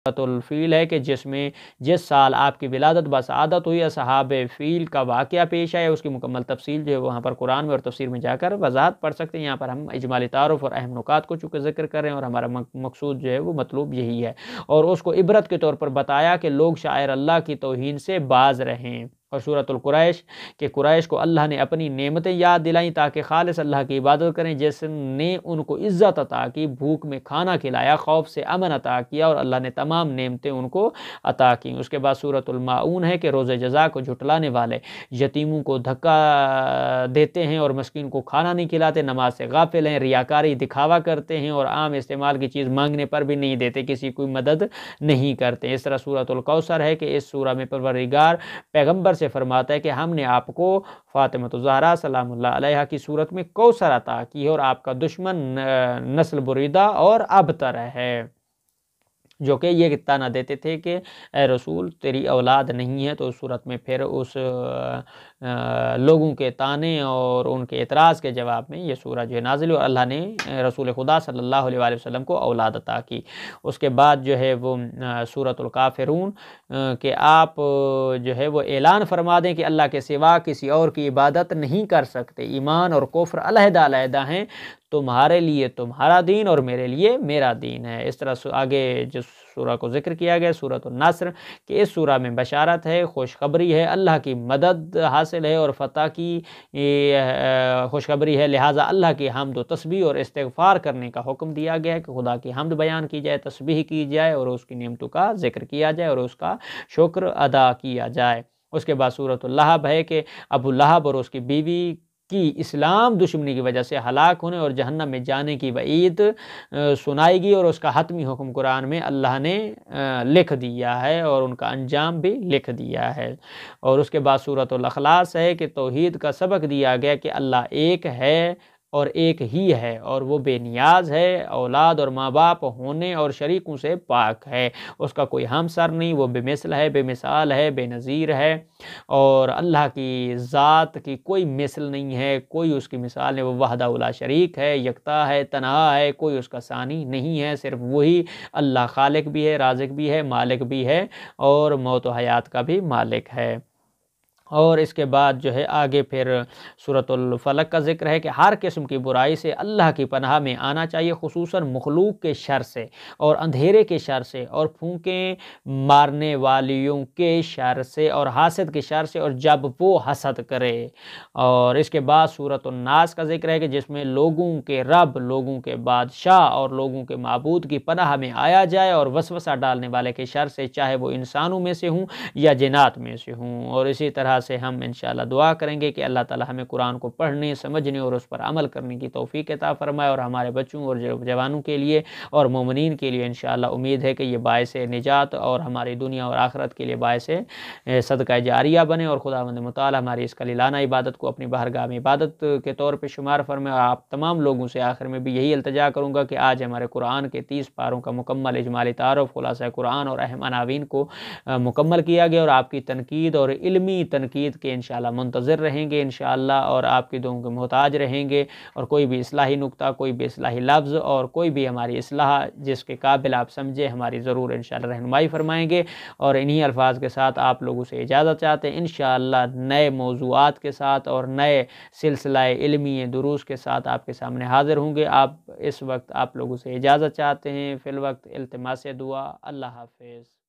الفیل ہے کہ جس سال آپ کی ولادت بسعادت ہوئی، اصحاب فیل کا واقعہ پیش آیا، اس کی مکمل تفصیل جو ہے وہاں پر قرآن میں اور تفسیر میں جا کر وضاحت پڑھ سکتے ہیں۔ یہاں پر ہم اجمالی تعارف اور اہم نکات کو چونکہ ذکر کر رہے ہیں، اور ہمارا مقصود جو ہے وہ مطلوب یہی ہے، اور اس کو عبرت کے طور پر بتایا کہ لوگ شاعر اللہ کی توہین سے باز رہیں۔ اور سورۃ القریش کہ قریش کو اللہ نے اپنی نعمتیں یاد دلائیں تاکہ خالص اللہ کی عبادت کریں، جس نے ان کو عزت عطا کی، بھوک میں کھانا کھلایا، خوف سے امن عطا کیا، اور اللہ نے تمام نعمتیں ان کو عطا کی۔ اس کے بعد سورۃ الماعون ہے کہ روز جزا کو جھٹلانے والے یتیموں کو دھکا دیتے ہیں اور مسکین کو کھانا نہیں کھلاتے، نماز سے غافل ہیں، ریاکاری دکھاوا کرتے ہیں، اور عام استعمال کی چیز مانگنے پر بھی نہیں دیتے، کسی کوئی مدد نہیں کرتے۔ اس طرح سورۃ الکوثر ہے کہ اس سورہ میں پروردگار پیغمبر سے فرماتا ہے کہ ہم نے آپ کو فاطمہ الزہرا سلام اللہ علیہا کی صورت میں کوثر عطا کی ہے، اور آپ کا دشمن نسل بریدہ اور ابتر ہے، جو کہ یہ تانا دیتے تھے کہ اے رسول تیری اولاد نہیں ہے۔ تو اس صورت میں پھر اس لوگوں کے تانے اور ان کے اعتراض کے جواب میں یہ سورہ جو ہے نازل ہوئی، اور اللہ نے رسول خدا صلی اللہ علیہ وآلہ وسلم کو اولاد عطا کی۔ اس کے بعد جو ہے وہ سورۃ الکافرون کہ آپ جو ہے وہ اعلان فرما دیں کہ اللہ کے سوا کسی اور کی عبادت نہیں کر سکتے، ایمان اور کفر علیحدہ علیحدہ ہیں، تمہارے لیے تمہارا دین اور میرے لیے میرا دین ہے۔ اس طرح آگے جس سورہ کو ذکر کیا گیا سورۃ النصر کہ اس سورہ میں بشارت ہے، خوشخبری ہے، اللہ کی مدد حاصل ہے اور فتح کی خوشخبری ہے، لہٰذا اللہ کی حمد و تسبیح اور استغفار کرنے کا حکم دیا گیا ہے کہ خدا کی حمد بیان کی جائے، تسبیح کی جائے، اور اس کی نعمتوں کا ذکر کیا جائے اور اس کا شکر ادا کیا جائے۔ اس کے بعد سورۃ اللہب ہے کہ ابو لہب اور اس کی بیوی کی اسلام دشمنی کی وجہ سے ہلاک ہونے اور جہنم میں جانے کی وعید سنائے گی، اور اس کا حتمی حکم قرآن میں اللہ نے لکھ دیا ہے، اور ان کا انجام بھی لکھ دیا ہے۔ اور اس کے بعد سورۃ الاخلاص ہے کہ توحید کا سبق دیا گیا کہ اللہ ایک ہے اور ایک ہی ہے، اور وہ بے نیاز ہے، اولاد اور ماں باپ ہونے اور شریکوں سے پاک ہے، اس کا کوئی ہمسر نہیں، وہ بے مثل ہے، بے مثال ہے، بے نظیر ہے، اور اللہ کی ذات کی کوئی مثل نہیں ہے، کوئی اس کی مثال نہیں، وہ وحدہ لا شریک ہے، یکتا ہے، تنہا ہے، کوئی اس کا ثانی نہیں ہے، صرف وہی اللہ خالق بھی ہے، رازق بھی ہے، مالک بھی ہے، اور موت و حیات کا بھی مالک ہے۔ اور اس کے بعد جو ہے آگے پھر سورۃ الفلق کا ذکر ہے کہ ہر قسم کی برائی سے اللہ کی پناہ میں آنا چاہیے، خصوصاً مخلوق کے شر سے اور اندھیرے کے شر سے اور پھونکیں مارنے والیوں کے شر سے اور حاسد کے شر سے، اور جب وہ حسد کرے۔ اور اس کے بعد سورۃ الناس کا ذکر ہے کہ جس میں لوگوں کے رب، لوگوں کے بادشاہ اور لوگوں کے معبود کی پناہ میں آیا جائے، اور وسوسہ ڈالنے والے کے شر سے، چاہے وہ انسانوں میں سے ہوں یا جنات میں سے ہوں۔ اور اسی طرح سے ہم انشاءاللہ دعا کریں گے کہ اللہ تعالی ہمیں قرآن کو پڑھنے، سمجھنے اور اس پر عمل کرنے کی توفیق عطا فرمائے، اور ہمارے بچوں اور جوانوں کے لیے اور مومنین کے لیے انشاءاللہ امید ہے کہ یہ باعث نجات اور ہماری دنیا اور آخرت کے لیے باعث صدقہ جاریہ بنے، اور خداوند متعالی ہماری اس کلیلانہ عبادت کو اپنی بارگاہ میں عبادت کے طور پہ شمار فرمائے۔ اور آپ تمام لوگوں سے آخر میں بھی یہی التجا کروں گا کہ آج ہمارے قرآن کے 30 پاروں کا مکمل اجمالی تعارف، خلاصہ قرآن اور اہم عناوین کو مکمل کیا گیا، اور آپ کی تنقید اور علمی تنقید کے انشاءاللہ منتظر رہیں گے انشاءاللہ، اور آپ کی دعاؤں کے محتاج رہیں گے، اور کوئی بھی اصلاحی نکتہ، کوئی بھی اصلاحی لفظ اور کوئی بھی ہماری اصلاح جس کے قابل آپ سمجھے ہماری ضرور انشاءاللہ رہنمائی فرمائیں گے۔ اور انہی الفاظ کے ساتھ آپ لوگوں سے اجازت چاہتے ہیں، انشاءاللہ نئے موضوعات کے ساتھ اور نئے سلسلہ علمی دروس کے ساتھ آپ کے سامنے حاضر ہوں گے۔ آپ اس وقت آپ لوگوں سے اجازت چاہتے ہیں، فی الوقت التماس دعا۔ اللہ حافظ۔